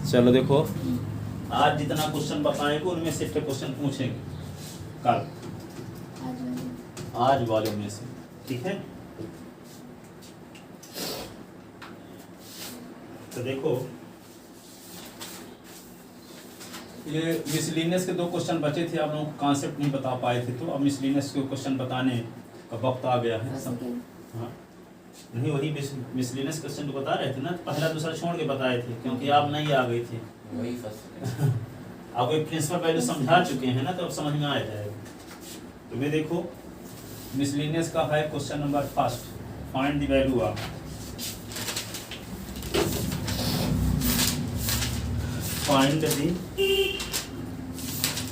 चलो देखो, आज जितना क्वेश्चन बताएंगे उनमें से एक क्वेश्चन पूछेंगे कल, आज वाले में से, ठीक है। तो देखो ये मिसलिनियस के 2 क्वेश्चन बचे थे, आप लोगों को कॉन्सेप्ट नहीं बता पाए थे, तो अब मिसलिनियस के क्वेश्चन बताने का वक्त आ गया है सब। हाँ नहीं, वही मिसलिनियस क्वेश्चन तो बता रहे थे ना, पहला दूसरा छोड़ के बताए थे क्योंकि आप नहीं आ गए थे। वही फर्स्ट आप एक प्रिंसिपल वैल्यू समझा चुके हैं ना, तो अब समझ में आ जाएगा। तो वे देखो मिसलिनियस का है question number first, find the value of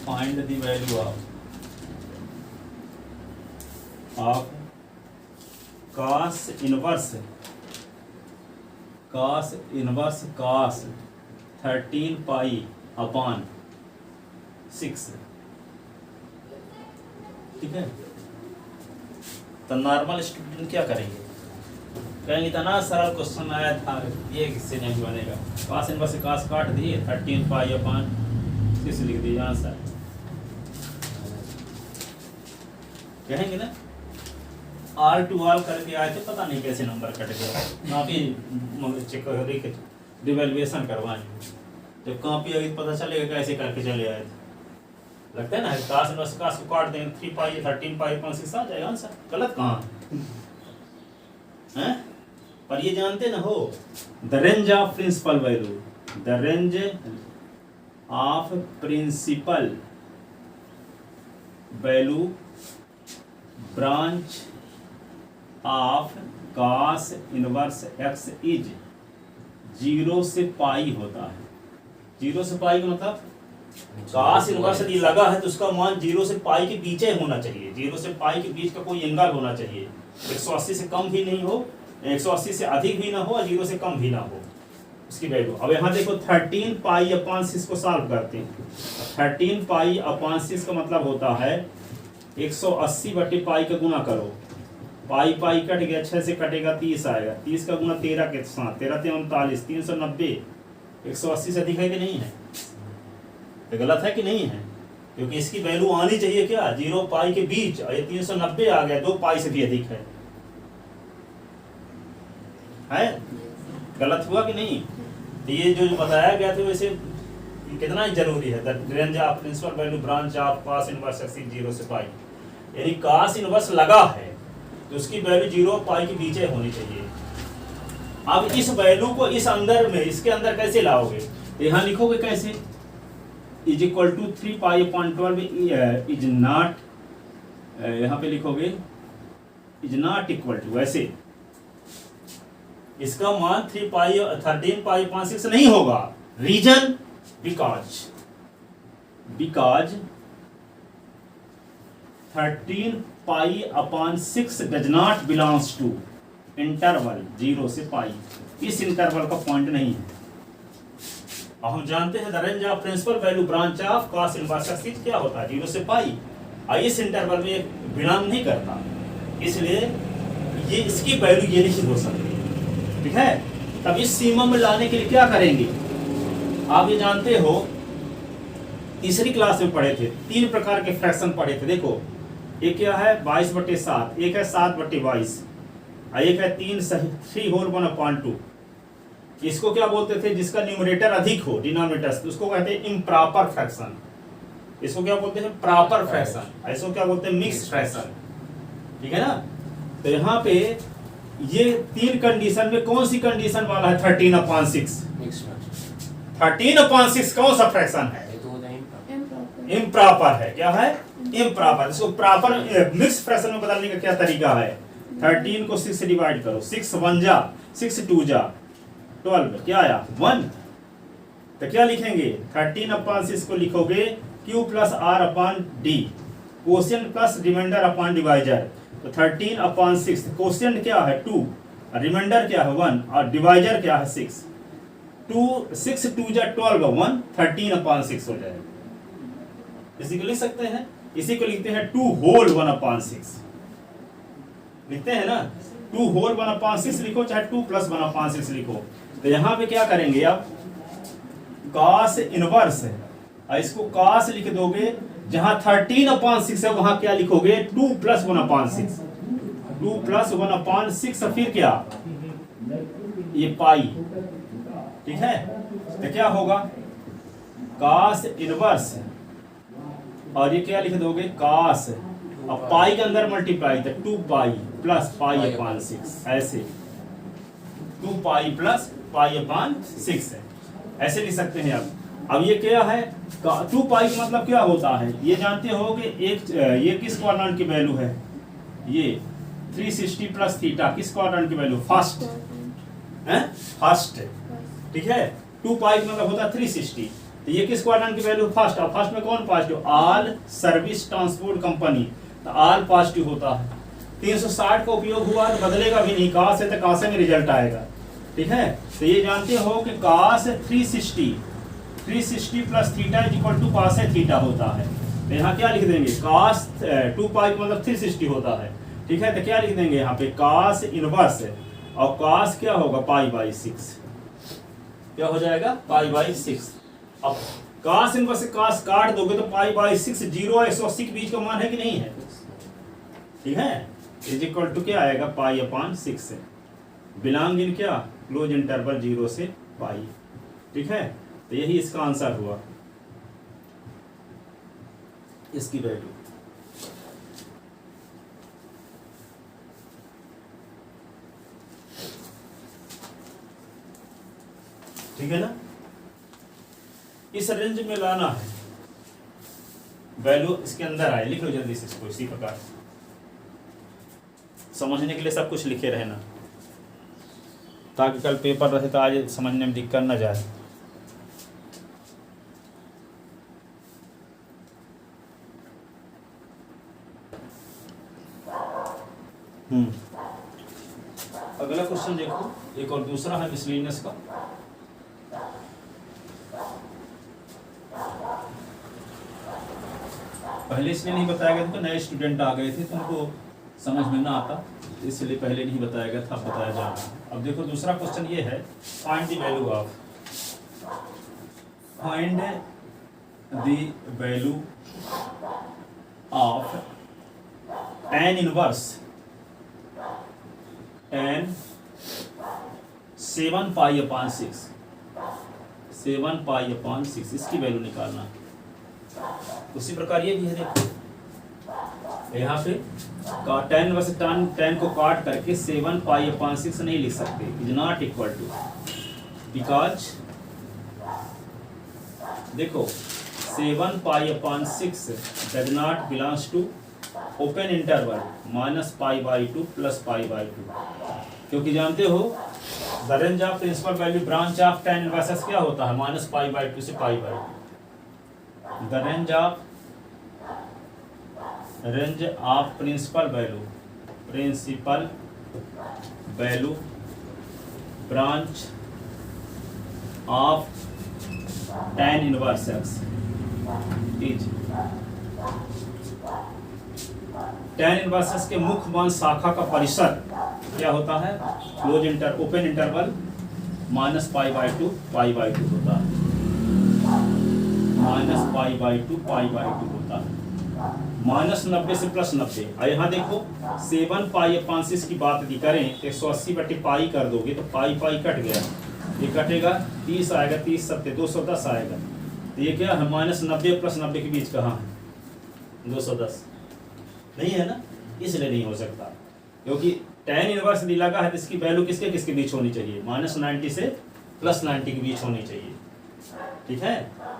find the value of cos inverse cos 13 pi upon 6, ठीक है। तो नॉर्मल स्टूडेंट क्या करेंगे, कहेंगे इतना सरल क्वेश्चन आया था, ये किससे नहीं बनेगा। cos इनवर्स से cos काट दिए, 13 पाई अपॉन 6 लिख दिए आंसर, कहेंगे ना। आल टू आल करके आए थे, पता नहीं कैसे नंबर कट गया, काफी डिवेल्युएशन करवाएंगे, जब कॉपी अभी पता चलेगा कैसे करके चले आए थे। लगता है ना cos इनवर्स cos को काट देंगे, 3 पाई 13 पाई अपॉन 6 आ जाएगा आंसर। गलत कहाँ है? पर ये जानते ना हो, the range of principal value, the range of principal value branch of cos inverse x is 0 से पाई होता है। 0 से पाई का मतलब cos इनवर्स यदि लगा है तो उसका मान 0 से पाई के बीच होना चाहिए, 0 से पाई के बीच का कोई एंगल होना चाहिए, 180 से कम भी नहीं हो, 180 से अधिक भी ना हो और 0 से कम भी ना हो उसकी वैल्यू। अब यहाँ देखो 13 पाई अपॉन 6 को सॉल्व करते हैं। 13 पाई अपॉन 6 का मतलब होता है 180 बटे पाई का गुना करो, पाई पाई कट गया, 6 से कटेगा 30 आएगा, 30 का गुना 13 के साथ, 13 से 39, 390, 180 से अधिक है कि नहीं है? तो गलत है कि नहीं है? क्योंकि इसकी वैल्यू आनी चाहिए क्या, 0 पाई के बीच, और ये 390 आ गया, 2 पाई से भी अधिक है। गलत हुआ कि नहीं? तो ये जो बताया गया था वैसे कितना ही जरूरी है, the range of principal value branch of cos inverse x 0 से पाई, यानी cos इनवर्स लगा है तो उसकी वैल्यू 0 पाई के बीच होनी चाहिए। अब इस वैल्यू को इस अंदर में, इसके अंदर कैसे लाओगे, तो यहाँ लिखोगे कैसे, is equal to 3 pi upon 12 is not, यहाँ पे लिखोगे इज नॉट इक्वल टू, ऐसे इसका मान 13 पाई अपॉन 6 नहीं होगा। Reason because 13 pi upon 6 does not belongs to interval 0 से पाई, इस इंटरवल का पॉइंट नहीं है। अब हम जानते हैं the range of principal value branch of cos inverse x क्या होता है, 0 से पाई, और इस इंटरवल में बिलोंग नहीं करता, इसलिए ये इसकी वैल्यू ये नहीं हो सकती, ठीक है। तब इस सीमा में लाने के लिए क्या करेंगे, आप ये जानते हो तीसरी क्लास में पढ़े थे, 3 प्रकार के फ्रैक्शन पढ़े थे। देखो एक क्या है 22/7, एक है 7/22, और एक है 3 होल 1/2। इसको क्या बोलते थे, जिसका न्यूमरेटर अधिक हो डिनोमिनेटर, तो उसको कहते हैं इम्प्रॉपर फ्रैक्शन, इसको क्या बोलते हैं प्रॉपर फ्रैक्शन, इसको क्या बोलते हैं मिक्स्ड फ्रैक्शन, ठीक है ना। तो यहाँ पे ये 3 कंडीशन में कौन सी कंडीशन वाला है 13/6? 13/6 कौन सा फ्रैक्शन है, इम्प्रॉपर है। क्या है, इम्प्रॉपर। इसको प्रॉपर मिक्स फ्रैक्शन में बदलने का क्या तरीका है, 13 को 6 से डिवाइड करो, 6 1 जा, 6 2 जा 12, क्या आया 1। तो क्या लिखेंगे 13/6 को लिखोगे Q plus R upon D, quotient plus remainder upon divisor. तो 13/6 क्वोशिएंट क्या है 2, रिमाइंडर क्या है 1, और डिवाइजर क्या है 6। 6 2 जा 12, 1 13/6 हो जाएगा। इसी को लिख सकते हैं, इसी को लिखते हैं 2 होल 1/6 लिखते हैं ना, 2 होल 1/6 लिखो, चाहे 2 प्लस 1/6 लिखो। तो यहाँ पे क्या करेंगे, अब cos इनवर्स है, और इसको cos लिख दोगे, जहां 13/6 है वहां क्या लिखोगे 2 + 1/6, 2 + 1/6, फिर क्या ये पाई, ठीक है। तो क्या होगा cos इनवर्स, और ये क्या लिख दोगे cos, अब पाई के अंदर मल्टीप्लाई, तो 2 पाई + π/6, ऐसे 2 पाई + π/6 है, ऐसे लिख सकते हैं। अब ये क्या है 2 पाई का मतलब क्या होता है, ये जानते हो कि ये किस क्वाड्रेंट की वैल्यू है, ये 360 + थीटा किस क्वाड्रेंट की वैल्यू, फर्स्ट है, फर्स्ट, ठीक है। 2 पाई का मतलब होता है 360, तो ये किस क्वाड्रेंट की वैल्यू, फर्स्ट, और फर्स्ट में कौन positive, all service transport company, तो ऑल पॉजिटिव होता है। 360 का उपयोग हुआ तो बदलेगा भी नहीं, cos है तो cos में रिजल्ट आएगा, ठीक है। तो ये जानते हो कि cos 360 + थीटा = cos थीटा होता है। तो यहाँ क्या लिख देंगे cos 2 पाई का मतलब 360 होता है, ठीक है। तो क्या लिख देंगे यहाँ पे cos इनवर्स है, और cos क्या होगा π/6, क्या हो जाएगा π/6। अब cos इनवर्स से cos काट दोगे तो π/6 0 और 180 के बीच का मान है कि नहीं है, ठीक है, = क्या आएगा π/6 है, बिलोंग इन क्या क्लोज इंटरवल 0 से π, ठीक है। तो यही इसका आंसर हुआ, इसकी वैल्यू। ठीक है ना, इस रेंज में लाना है, वैल्यू इसके अंदर आए, लिख लो जल्दी से इसको, इसी प्रकार समझने के लिए सब कुछ लिखे रहना, ताकि कल पेपर रहे तो आज समझने में दिक्कत न जाए। अगला क्वेश्चन देखो, एक और दूसरा है मिसलेनियस का। पहले इसलिए नहीं बताया गया था, नए स्टूडेंट आ गए थे तो उनको समझ में ना आता, इसलिए पहले नहीं बताया गया था, अब बताया जा रहा है। अब देखो दूसरा क्वेश्चन ये है, find the value of tan inverse tan 7 π/6, 7 π/6 इसकी वैल्यू निकालना। उसी प्रकार ये भी है, देखो यहाँ पे tan इनवर्स tan को काट करके 7 π/6 नहीं लिख सकते, is not equal to, because देखो 7 π/6 does not belongs to open interval -π/2 + π/2, क्योंकि जानते हो the range of principal value branch of tan inverse क्या होता है -π/2 से π/2। The range of principal value branch of tan inverse x is tan inverse x के मुख्य मान शाखा का परिसर क्या होता है, ओपन इंटरवल -π/2 π/2 होता है, -π/2 π/2 होता है, -90 से +90। और यहाँ देखो 7 π/6 की बात यदि करें तो 180/π कर दोगे तो पाई कट गया, ये कटेगा 30 आएगा, 30 सत्ते 210 आएगा, तो ये क्या है -90 + 90 के बीच कहाँ है 210 नहीं है ना, इसलिए नहीं हो सकता, क्योंकि tan इनवर्स यदि लगा है तो इसकी वैल्यू किसके बीच होनी चाहिए, -90 से +90 के बीच होनी चाहिए, ठीक है।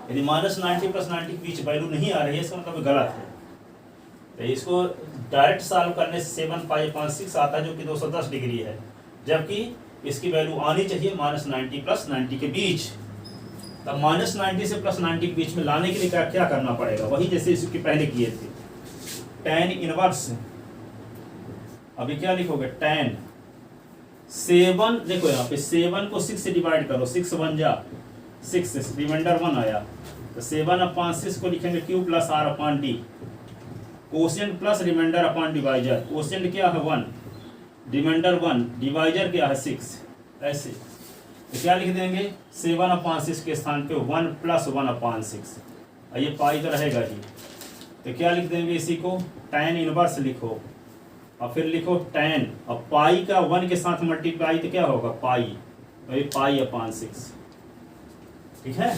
यदि -90 + 90 के बीच वैल्यू नहीं आ रही है इसका मतलब गलत है। तो इसको डायरेक्ट सॉल्व करने से 7 π/6 आता है जो कि 210 डिग्री है, जबकि इसकी वैल्यू आनी चाहिए -90 + 90 के बीच। तब -90 से +90 के बीच में लाने के लिए क्या करना पड़ेगा, वही जैसे इसके पहले किए थे, tan इनवर्स। अभी क्या लिखोगे tan 7, देखो यहाँ पे 7 को 6 से डिवाइड करो, 6 1 जा 6, रिमाइंडर 1 आया, तो 7/6 को लिखेंगे q + r/d, quotient plus remainder upon divisor, quotient क्या है 1, रिमाइंडर 1, डिवाइजर क्या है 6, ऐसे तो क्या लिख देंगे 7/6 के स्थान पे 1 + 1/6, और ये पाई तो रहेगा ही, तो क्या लिख देंगे इसी को tan इनवर्स लिखो, और फिर लिखो tan, और पाई का 1 के साथ मल्टीप्लाई तो क्या होगा पाई, तो ये पाई/6, ठीक है,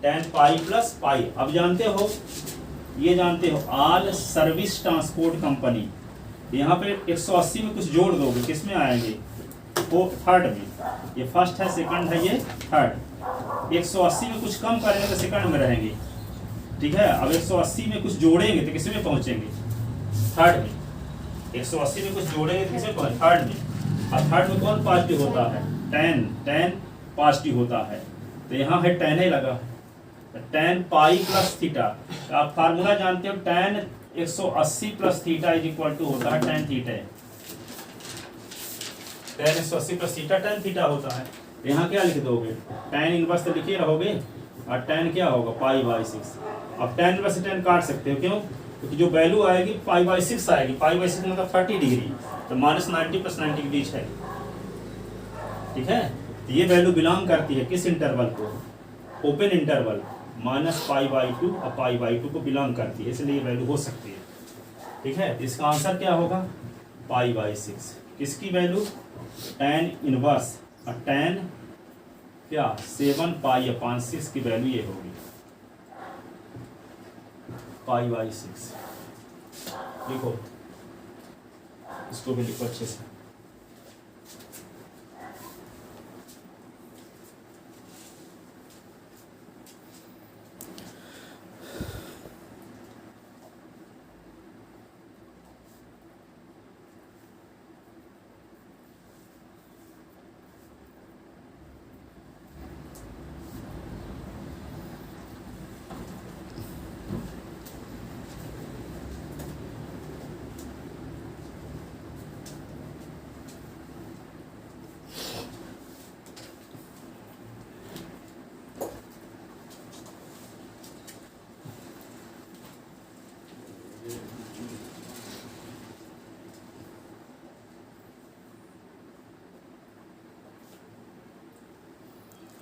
tan पाई प्लस पाई। अब जानते हो, ये जानते हो ऑल सर्विस ट्रांसपोर्ट कंपनी, यहाँ पे 180 में कुछ जोड़ दोगे, किस में आएंगे, वो थर्ड में, ये फर्स्ट है, सेकंड है, ये थर्ड। 180 में कुछ कम करेंगे तो सेकंड में रहेंगे, ठीक है। अब 180 में कुछ जोड़ेंगे तो किस में पहुंचेंगे, थर्ड में। 180 में कुछ जोड़ेंगे तो किस में पहुंचेंगे, थर्ड में। और थर्ड में कौन पॉजिटिव होता है, tan पॉजिटिव होता है, तो यहाँ है tan ही लगा, tan पाई प्लस थीटा। तो आप फार्मूला जानते हो, tan 180 plus theta is equal to होता है tan theta, tan 180 plus theta tan theta होता है। तो यहाँ क्या लिख दोगे, tan इनवर्स तो लिखे रहोगे, और tan क्या होगा पाई/6। अब tan इनवर्स से tan काट सकते हो, क्यों, क्योंकि जो वैल्यू आएगी पाई/6 आएगी, पाई/6 मतलब 30 डिग्री, तो -90 + 90 के बीच है, ठीक है। तो ये वैल्यू बिलोंग करती है किस इंटरवल को, ओपन इंटरवल, -π/2 और π/2 को बिलोंग करती है, इसलिए ये वैल्यू हो सकती है, ठीक है। इसका आंसर क्या होगा पाई/6, किसकी वैल्यू, tan इनवर्स, और tan क्या 7π/6 की वैल्यू ये होगी पाई/6। लिखो, इसको भी लिखो अच्छे से।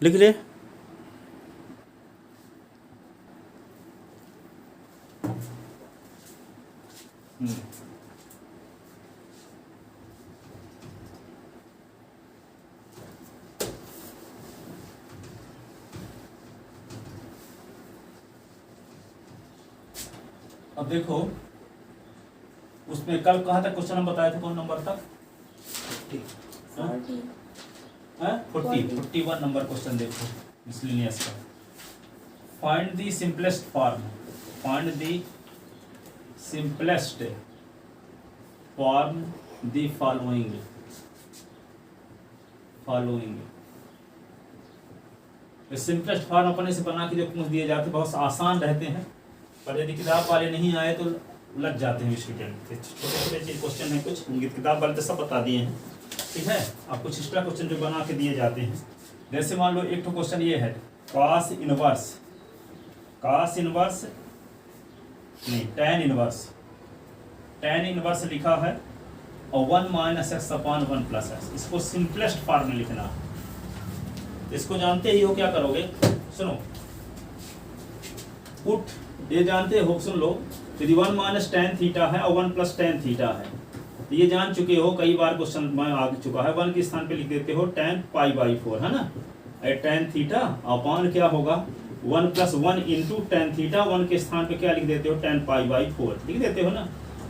लिख ले, अब देखो, उसमें कल कहाँ तक क्वेश्चन हम बताए थे, कौन नंबर तक, 41 नंबर क्वेश्चन देखो मिसलेनियस का। Find the simplest form, find the simplest form the following, simplest form अपने से बना के जो पूछ दिए जाते बहुत आसान रहते हैं, पर यदि किताब वाले नहीं आए तो लग जाते हैं स्टूडेंट। छोटे छोटे क्वेश्चन हैं कुछ, उनकी किताब वाले तो सब बता दिए हैं, ठीक है। अब कुछ एक्स्ट्रा क्वेश्चन जो बना के दिए जाते हैं, जैसे मान लो एक तो क्वेश्चन ये है, cos इनवर्स नहीं tan इनवर्स लिखा है, और 1 - x/1 + x, इसको सिंपलेस्ट फॉर्म में लिखना। इसको जानते ही हो, क्या करोगे, सुनो, पुट, ये जानते हो, सुन लो, यदि 1 - tan थीटा है और 1 + tan थीटा है, तो ये जान चुके हो, कई बार क्वेश्चन में आ चुका है, 1 के स्थान पे लिख देते हो tan π/4, है ना, tan थीटा अपॉन क्या होगा 1 + 1 × tan थीटा, 1 के स्थान पे क्या लिख देते हो tan π/4 लिख देते हो ना,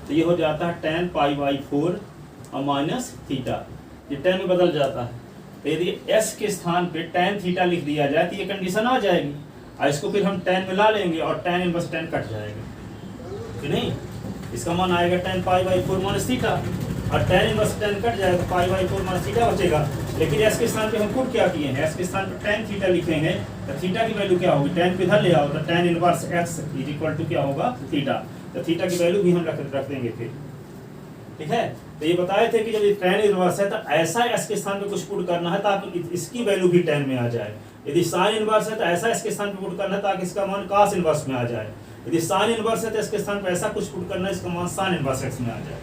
तो ये हो जाता है tan π/4 और माइनस थीटा, ये tan में बदल जाता है। तो यदि s के स्थान पे tan थीटा लिख दिया जाए तो ये कंडीशन आ जाएगी, और इसको फिर हम tan में ला लेंगे और tan इनवर्स tan कट जाएगा कि नहीं, इसका मान आएगा tan π/4 - थीटा, और tan इनवर्स tan कट जाएगा तो π/4 - थीटा बचेगा। लेकिन s के स्थान पे हम खुद क्या किए हैं, s के स्थान पे tan थीटा लिखेंगे, तो थीटा की वैल्यू क्या होगी, tan पे इधर ले आओ, तो tan इनवर्स x = क्या होगा थीटा, तो थीटा की वैल्यू भी हम रख देंगे फिर, ठीक है। तो ये बताए थे कि जब ये tan इनवर्स है तो ऐसा s के स्थान पे कुछ पुट करना है ताकि इसकी वैल्यू भी tan में आ जाए, यदि sin इनवर्स है तो ऐसा इसके स्थान पे पुट करना है ताकि इसका मान cos इनवर्स में आ जाए, यदि sin इनवर्स है तो इसके स्थान पे ऐसा कुछ पुट करना है इसका मान sin इनवर्स x में आ जाए,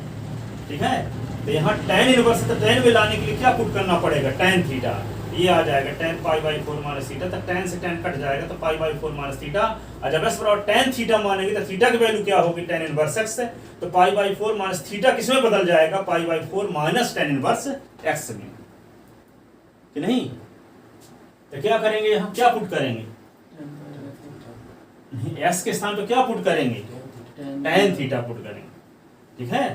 ठीक है। तो यहाँ tan इनवर्स है तो tan में लाने के लिए क्या पुट करना पड़ेगा, tan थीटा, ये आ जाएगा tan pi by 4 minus theta, तो tan से tan कट जाएगा तो पाई बाई 4 माइनस थीटा। और जब s बराबर tan थीटा मानेंगे तो थीटा की वैल्यू क्या होगी, tan इनवर्स x है, तो पाई बाई 4 माइनस थीटा किसमें बदल जाएगा, पाई by 4 minus tan inverse x में, कि नहीं। तो क्या करेंगे, यहाँ क्या पुट करेंगे, x के स्थान पे क्या पुट करेंगे, tan थीटा पुट करेंगे, ठीक है।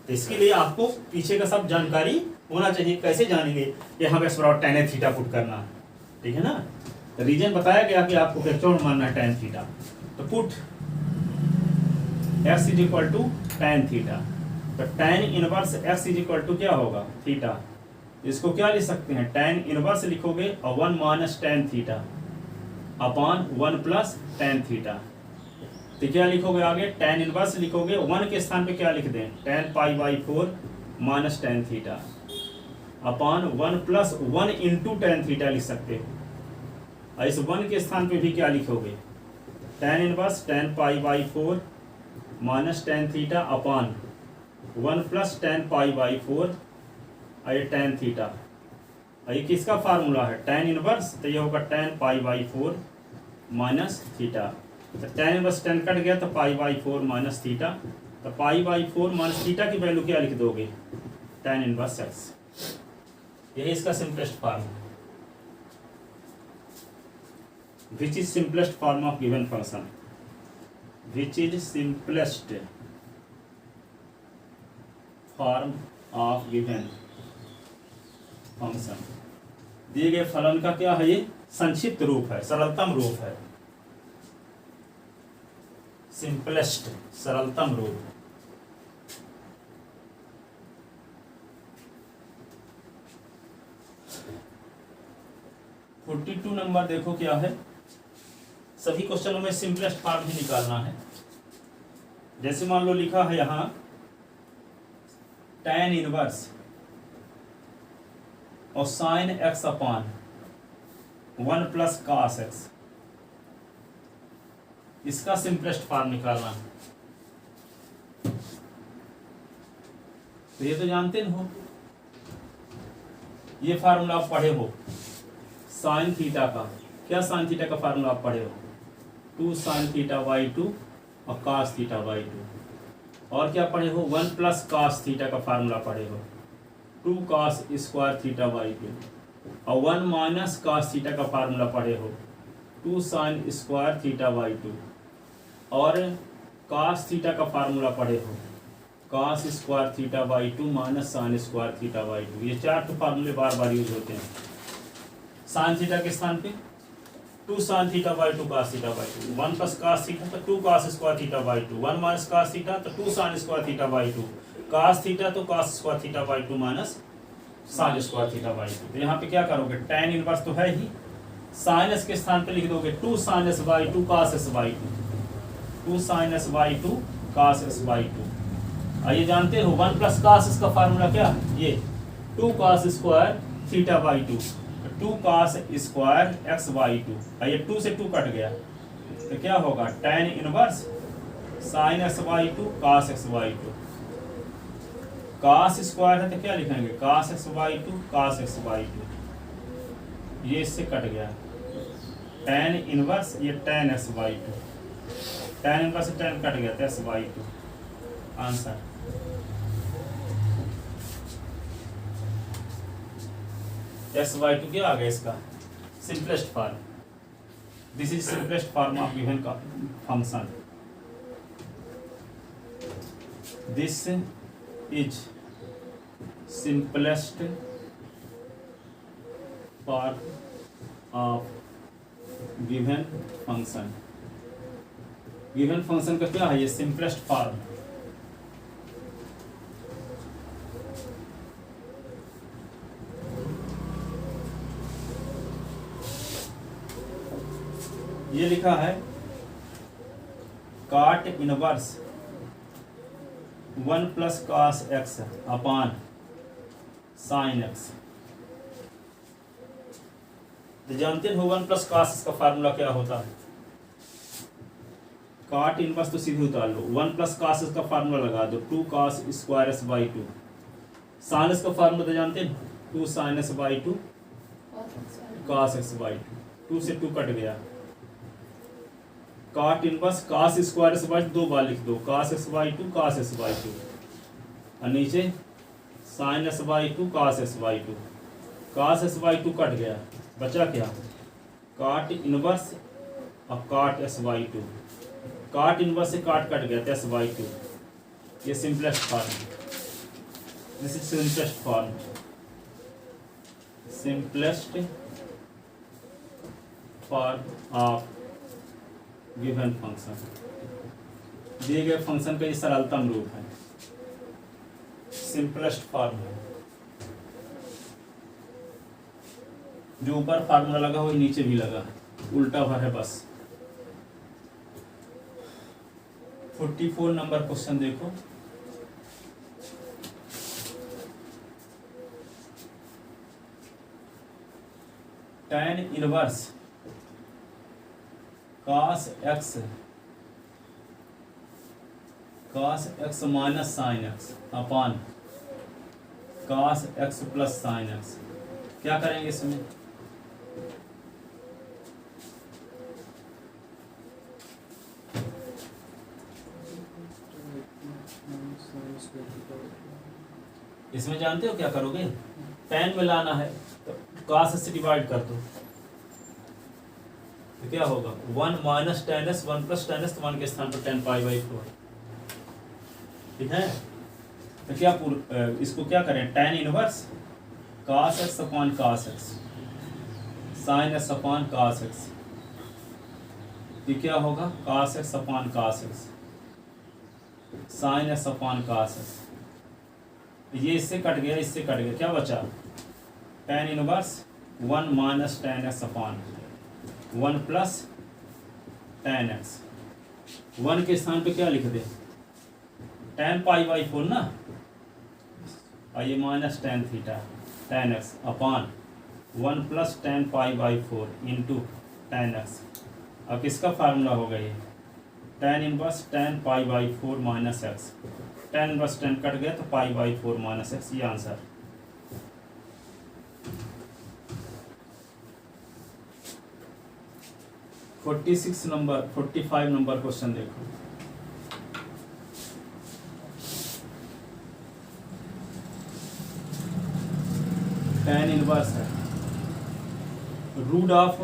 तो इसके लिए आपको पीछे का सब जानकारी होना चाहिए, कैसे जानेंगे कि हम s बराबर tan थीटा पुट करना है, ठीक है ना। तो रीजन बताया गया कि आपको कैसे मानना है tan थीटा, तो put x is equal to tan theta, तो tan inverse x is equal to क्या होगा, थीटा। इसको क्या लिख सकते हैं, tan इनवर्स लिखोगे और 1 minus tan theta upon 1 plus tan theta. तो क्या लिखोगे आगे, tan इनवर्स लिखोगे, 1 के स्थान पे क्या लिख दें, tan pi by 4 minus tan theta upon 1 plus 1 into tan theta लिख सकते हो। और इस 1 के स्थान पे भी क्या लिखोगे, tan inverse tan pi by 4 minus tan theta upon 1 plus tan pi by 4 और ये tan थीटा। और ये किसका फार्मूला है, tan इनवर्स, तो ये होगा tan pi by 4 minus theta. तो tan इनवर्स tan कट गया तो पाई बाई 4 माइनस थीटा, तो पाई बाई 4 माइनस थीटा की वैल्यू क्या लिख दोगे, tan इनवर्स x। यही इसका simplest form, which is simplest form of given function, which is simplest form of given function. दिए गए फलन का क्या है, ये संक्षिप्त रूप है, सरलतम रूप है, सिंपलेस्ट सरलतम रूप। 42 नंबर देखो क्या है, सभी क्वेश्चनों में सिंपलेस्ट फॉर्म ही निकालना है। जैसे मान लो लिखा है यहाँ tan इनवर्स और sine x upon 1 plus cos x, इसका सिंपलेस्ट फॉर्म निकालना है। तो ये तो जानते हो, ये फार्मूला आप पढ़े हो साइन थीटा का, क्या साइन थीटा का फार्मूला आप पढ़े हो, 2 साइन थीटा बाई 2 और cos थीटा बाई 2। और क्या पढ़े हो, 1 प्लस cos थीटा का फार्मूला पढ़े हो, 2 cos स्क्वायर थीटा बाई 2। और 1 माइनस cos थीटा का फार्मूला पढ़े हो, 2 साइन स्क्वायर थीटा बाई 2। और cos थीटा का फार्मूला पढ़े हो, cos square theta by 2 minus sine square theta by 2। ये 4 तो फार्मूले बार बार यूज होते हैं। साइन थीटा के स्थान पे 2 sine theta by 2 cos theta by 2, 1 plus cos theta तो 2 cos square theta by 2, 1 minus cos theta तो 2 sign square theta by 2, cos theta तो cos square theta by 2 minus sine square theta by 2। तो यहाँ पे क्या करोगे, tan inverse तो है ही, साइन s के स्थान पे लिख दोगे 2 sine s by 2 cos s by 2, 2 sine s by 2 cos s by 2। आइए जानते हो 1 प्लस cos s का फार्मूला क्या है, ये 2 cos square theta by 2, 2 cos square x by 2। और ये 2 से 2 कट गया तो क्या होगा, tan inverse sine x by 2 cos x by 2। cos square है तो क्या लिखेंगे, cos x by 2 cos x by 2, ये इससे कट गया। tan इनवर्स ये tan x by 2, tan inverse से tan कट गया तो x by 2। Answer x by 2 क्या आ गया, इसका simplest form. This is simplest form of given का function. This is simplest form of given function. Given function का क्या है, ये सिंपलेस्ट फॉर्म। ये लिखा है cot inverse 1 plus cos x अपान साइन x। तो जानते हो 1 प्लस cos का फार्मूला क्या होता है, cot इनवर्स तो सीधे उतार लो, 1 प्लस cos का फार्मूला लगा दो, 2 cos square s by 2। Sine s का फार्मूला तो जानते हैं, 2 sine s by 2 cos x by 2 से 2 कट गया। Cot inverse cos square x by 2 बार लिख दो, cos x by 2 cos x by 2, और नीचे sin x by 2 cos x by 2। cos x by 2 cut गया, बचा क्या? काट इनवर्स और काट x बाई 2। काट इनवर्स से काट कट गया तो x बाई 2। ये simplest form, this is simplest form, simplest form of given function. दिए गए फंक्शन का ये सरलतम रूप है, सिंपलेस्ट फॉर्म है। जो ऊपर फार्मूला लगा वही नीचे भी लगा, उल्टा भर है बस। 44 नंबर क्वेश्चन देखो, tan inverse cos x minus sine x upon cos x plus sine x। क्या करेंगे इसमें? इसमें जानते हो क्या करोगे? tan में लाना है तो cos से डिवाइड कर दो, तो क्या होगा? 1 minus tan s, 1 plus tan s, तो 1 के स्थान पर tan पाई बाई 4। ठीक है, तो क्या इसको क्या करें? tan inverse cos x upon cos x, sin x upon cos x, ये क्या होगा? cos x upon cos x, sin x upon cos x। ये इससे कट गया, इससे कट गया, क्या बचा? tan inverse 1 minus tan x upon 1 plus tan x। 1 के स्थान पे क्या लिख दे? tan पाई बाई 4 ना, और ये minus tan theta tan x upon 1 plus tan pi by 4 into tan x। अब किसका फार्मूला होगा ये? tan inverse tan pi by 4 minus x। tan inverse tan cut गया तो पाई बाई 4 माइनस x, ये आंसर। फोर्टी 45 नंबर क्वेश्चन देखो, tan inverse है root of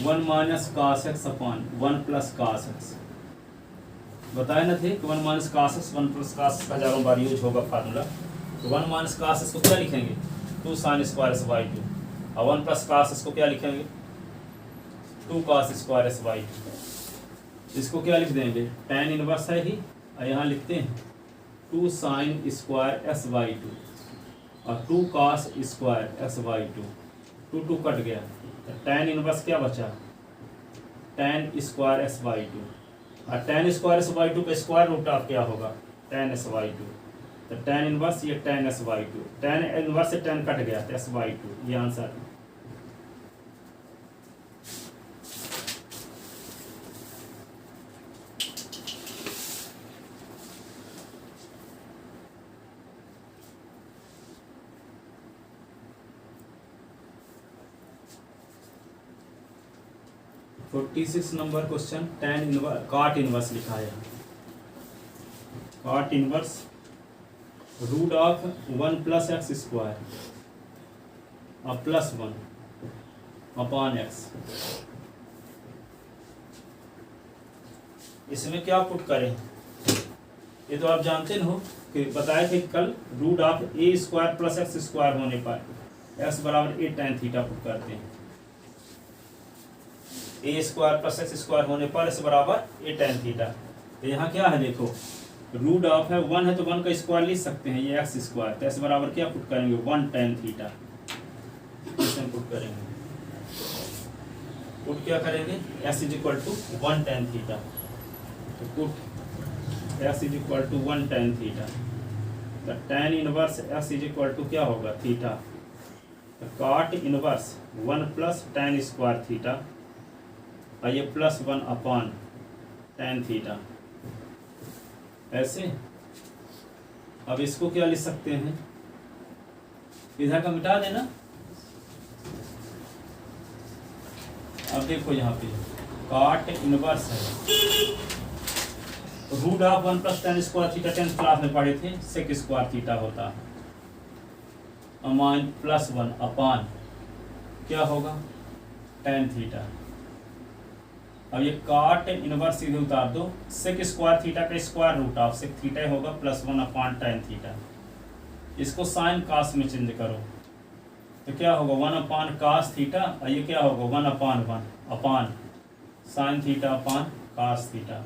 1 minus cos x upon 1 plus cos x। बताए ना थे कि 1 minus cos x 1 plus cos x हजारों बार यूज होगा फार्मूला। तो 1 माइनस cos x को क्या लिखेंगे? 2 sin स्क्वायर x बाई 2, और 1 प्लस cos x को क्या लिखेंगे? 2 cos स्क्वायर x बाई 2। इसको क्या लिख देंगे? tan इनवर्स है ही, और यहाँ लिखते हैं 2 sin स्क्वायर x बाई 2 और 2 cos square x by 2। 2 cut गया, तो tan इनवर्स क्या बचा? tan स्क्वायर x बाई 2, और tan स्क्वायर x बाई 2 का स्क्वायर रूट ऑफ क्या होगा? tan s by 2। तो tan इनवर्स ये tan s by 2, tan inverse से tan कट गया तो s बाई 2, ये आंसर है। Forty 46 number question, tan inverse cot inverse लिखा है। cot inverse root of 1 plus x square और प्लस 1 अपॉन x। इसमें क्या पुट करें? ये तो आप जानते हो कि बताए थे कल, root of a square plus x square होने पर x बराबर a tan थीटा पुट करते हैं। ए स्क्वायर प्लस एक्स स्क्वायर होने पर इस बराबर ए tan थीटा। तो यहाँ क्या है देखो, रूट ऑफ है 1 है तो 1 का स्क्वायर लिख सकते हैं, ये एक्स स्क्वायर। तो इस बराबर क्या पुट करेंगे? 1 tan थीटा। इसमें पुट करेंगे, पुट क्या करेंगे? s is equal to 1 tan theta. तो put s is equal to 1 tan theta. तो tan inverse s is equal to क्या होगा? थीटा। तो cot inverse 1 plus tan square theta और ये प्लस 1 अपॉन tan थीटा। ऐसे अब इसको क्या लिख सकते हैं? इधर का मिटा देना, अब देखो यहाँ पे काट इनवर्स है root of 1 plus tan square theta 10th class में पढ़े थे सेक स्क्वायर थीटा होता है अमान प्लस 1 अपान क्या होगा tan थीटा। अब ये काट इनवर्स सीधे उतार दो सेक स्क्वायर थीटा का square root of sec theta ही होगा प्लस 1 अपान tan थीटा। इसको साइन कास में चेंज करो तो क्या होगा 1 अपान कास थीटा और ये क्या होगा 1 upon 1 upon sine theta upon cos theta.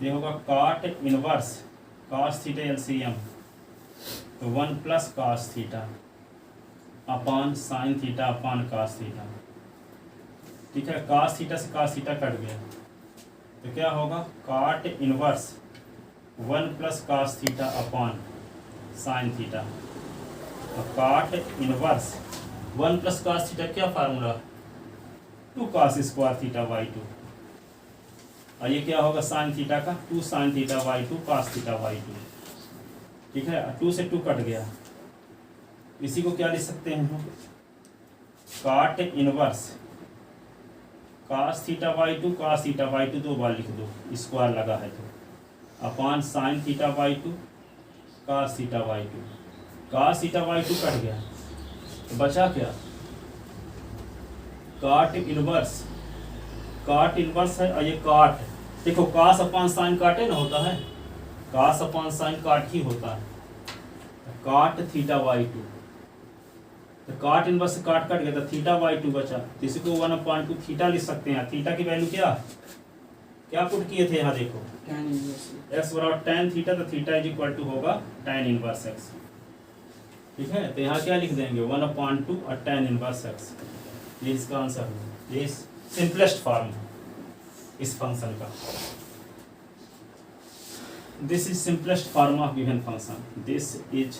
ये होगा cot inverse cos theta LCM तो 1 plus cos theta upon sine theta upon cos theta. ठीक है कास थीटा से कास थीटा कट गया तो क्या होगा cot inverse 1 plus cos theta upon sine theta. तो cot inverse 1 plus cos theta क्या formula 2 cos square theta by 2 और ये क्या होगा साइन थीटा का 2 sine theta by 2 cos theta by 2। ठीक है 2 से 2 कट गया इसी को क्या लिख सकते हैं हम cot inverse cos theta by 2 cos theta by 2 दो बार लिख दो स्क्वायर लगा है तो upon sine theta by 2 cos theta by 2 cos theta by 2 cut गया तो बचा क्या काट इनवर्स है और ये काट देखो कास अपान साइन काटे ना होता है कास अपान साइन काट ही होता है काट थीटा बाई 2 तो काट इनवर्स से काट कट गया तो थीटा बाई 2 बचा तो इसी को 1 अपान 2 थीटा लिख सकते हैं। थीटा की वैल्यू क्या पुट किए थे यहाँ देखो एक्स बराबर tan थीटा तो थीटा इज इक्वल टू होगा tan इनवर्स एक्स। ठीक है तो यहाँ क्या लिख देंगे 1 अपान 2 और tan इनवर्स एक्स ये इसका आंसर है। ये सिंपलेस्ट फॉर्म है इस फंक्शन का this is simplest form of given function this is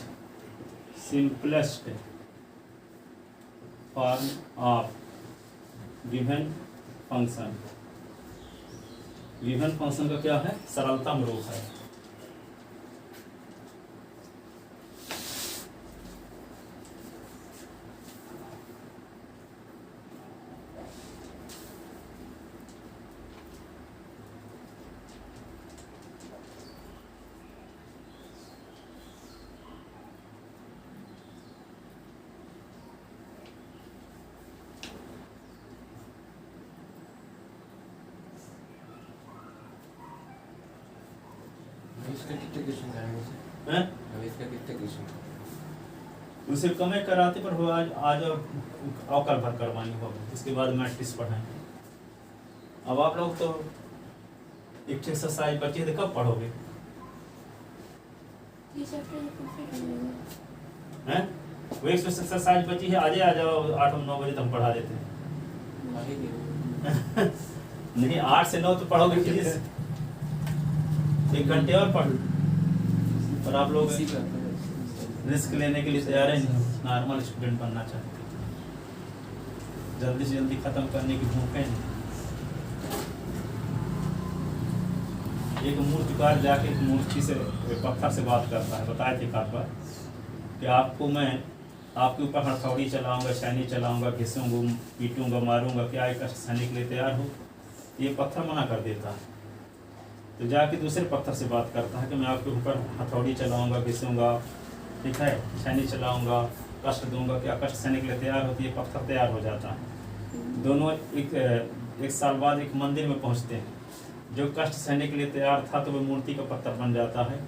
simplest form of given function. Given function का क्या है सरलतम रूप है। उसे कमें कराते पर हो आज अवकल भर करवानी होगी इसके बाद मैट्रिक्स पढ़ाएंगे। अब आप लोग तो एक एक्सरसाइज बची है तो कब पढ़ोगे हैं वो एक्सरसाइज बची है आज आ जाओ 8-9 बजे तो हम पढ़ा देते हैं नहीं 8 से 9 तो पढ़ोगे प्लीज 1 घंटे और पढ़ पर आप लोग रिस्क लेने के लिए तैयार है नहीं नॉर्मल स्टूडेंट बनना चाहते जल्दी से जल्दी खत्म करने की भूख है नहीं। एक मूर्तिकार जाके एक मूर्ति से पत्थर से बात करता है बताए थे काफा कि आपको मैं आपके ऊपर हथौड़ी चलाऊंगा छेनी चलाऊंगा घिसूंगा पीटूंगा मारूंगा क्या एक कष्ट सहने के लिए तैयार हो। ये पत्थर मना कर देता है तो जाके दूसरे पत्थर से बात करता है कि मैं आपके ऊपर हथौड़ी चलाऊंगा घिसूंगा ठीक है छेनी चलाऊंगा कष्ट दूंगा क्या कष्ट सहने के लिए तैयार होती है पत्थर तैयार हो जाता है। दोनों एक साल बाद एक मंदिर में पहुंचते हैं जो कष्ट सहने के लिए तैयार था तो वो मूर्ति का पत्थर बन जाता है।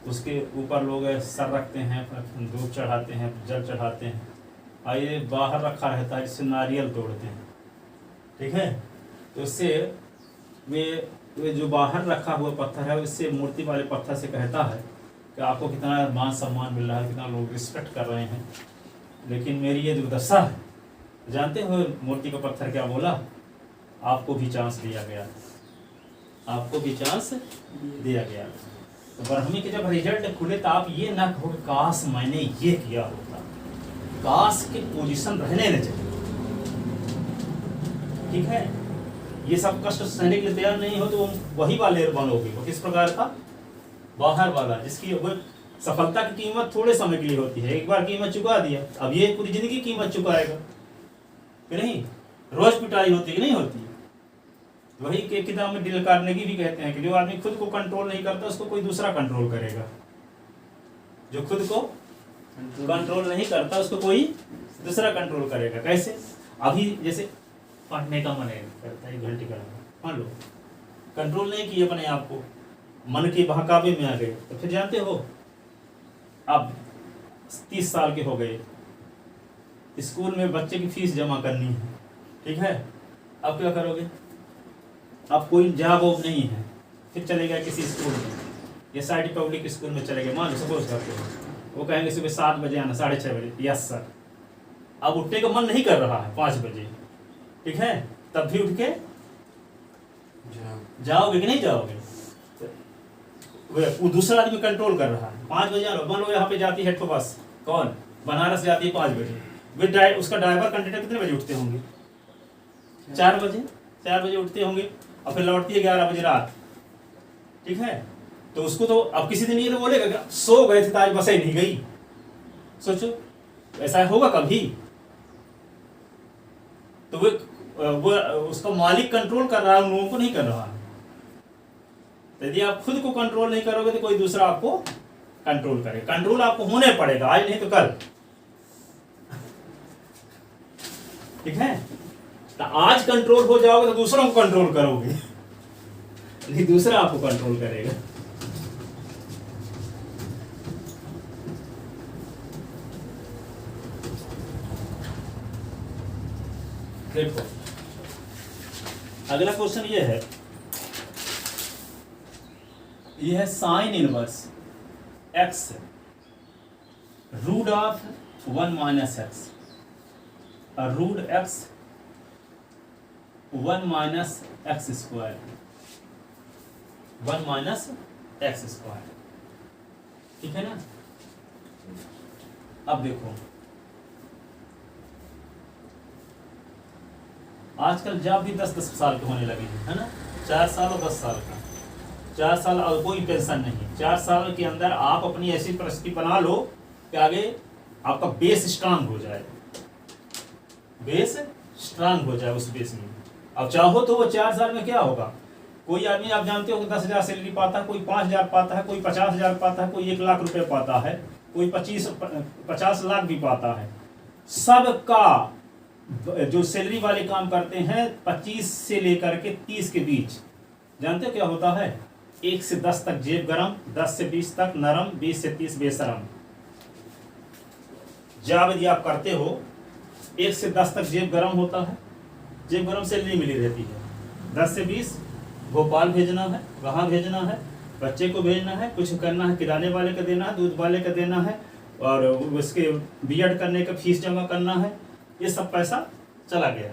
उसके ऊपर लोग सर रखते हैं धूप चढ़ाते हैं जल चढ़ाते हैं और ये बाहर रखा रहता है जिससे नारियल तोड़ते हैं ठीक है। तो उससे वे जो बाहर रखा हुआ पत्थर है उससे मूर्ति वाले पत्थर से कहता है कि आपको कितना मान सम्मान मिल रहा है कितना लोग रिस्पेक्ट कर रहे हैं लेकिन मेरी ये दुर्दशा है। जानते हो मूर्ति का पत्थर क्या बोला आपको भी चांस दिया गया आपको भी चांस दिया गया। तो ब्रह्मी के जब रिजल्ट खुले तो आप ये ना कहो काश मैंने ये किया होता काश के पोजीशन रहने न चाहिए ठीक है। ये सब कष्ट सहने के लिए तैयार नहीं हो तो वही वाले बनोगे वो किस प्रकार का बाहर वाला जिसकी वो सफलता की कीमत थोड़े समय के लिए होती है एक बार कीमत चुका दिया अब ये पूरी जिंदगी कीमत चुकाएगा कि नहीं। रोज पिटाई होती कि नहीं होती। वही के किताब में डेल कार्नेगी भी कहते हैं कि जो आदमी खुद को कंट्रोल नहीं करता उसको कोई दूसरा कंट्रोल करेगा। जो खुद को कंट्रोल नहीं करता उसको कोई दूसरा कंट्रोल करेगा। कैसे? अभी जैसे पढ़ने का मन है करता है 1 घंटे का, मान लो कंट्रोल नहीं किए अपने आप को, मन के बहकावे में आ गए, तो फिर जानते हो अब 30 साल के हो गए, स्कूल में बच्चे की फीस जमा करनी है, ठीक है, अब क्या करोगे? अब कोई जॉब वॉब नहीं है, फिर चले गए किसी स्कूल में, या साइड पब्लिक स्कूल में चले गए, मान लो सपोज करते हो, वो कहेंगे सुबह 7 बजे आना, 6:30 बजे, यस सर। अब उठने का मन नहीं कर रहा है 5 बजे, ठीक है, तब भी उठ के जाओगे कि नहीं जाओगे? वो दूसरा आदमी कंट्रोल कर रहा है। 5 बजे मान लो यहाँ पे जाती है बस, कौन? बनारस जाती है 5 बजे, वे उसका ड्राइवर कंडक्टर कितने बजे उठते होंगे? 4 बजे उठते होंगे, और फिर लौटती है 11 बजे रात, ठीक है। तो उसको तो अब किसी दिन ये तो बोलेगा क्या सो गए थे तो आज बसें नहीं गई? सोचो ऐसा होगा कभी? तो वो उसका मालिक कंट्रोल कर रहा है, उन लोगों को नहीं कर रहा है। तो यदि आप खुद को कंट्रोल नहीं करोगे तो कोई दूसरा आपको कंट्रोल करे। कंट्रोल आपको होने पड़ेगा, आज नहीं तो कल, ठीक है। तो आज कंट्रोल हो जाओगे तो दूसरों को कंट्रोल करोगे, नहीं दूसरा आपको कंट्रोल करेगा। देखो अगला क्वेश्चन ये है sine inverse x root of 1 minus x, root x 1 minus x square, 1 minus x square, ठीक है ना। अब देखो आजकल जॉब भी 10-10 साल के होने लगे हैं, है ना, 4 साल और 10 साल का, 4 साल और कोई पेंशन नहीं, 4 साल के अंदर आप अपनी ऐसी परिस्थिति बना लो कि आगे आपका बेस स्ट्रांग हो जाए, बेस स्ट्रांग हो जाए उस बेस में। अब चाहो तो वो 4 साल में क्या होगा, कोई आदमी आप जानते हो कि 10,000 सैलरी पाता है, कोई 5,000 पाता है, कोई 50,000 पाता है, कोई 1 लाख रुपए पाता है, कोई 50 लाख भी पाता है। सबका जो सैलरी वाले काम करते हैं 25 से लेकर के 30 के बीच, जानते हो क्या होता है? 1 से 10 तक जेब गरम, 10 से 20 तक नरम, 20 से 30 बेशरम। जब यदि आप करते हो 1 से 10 तक जेब गरम होता है, जेब गरम सैलरी मिली रहती है। 10 से 20 भोपाल भेजना है, वहाँ भेजना है, बच्चे को भेजना है, कुछ करना है, किराने वाले का देना है, दूध वाले का देना है, और उसके बीएड करने का फीस जमा करना है, ये सब पैसा चला गया,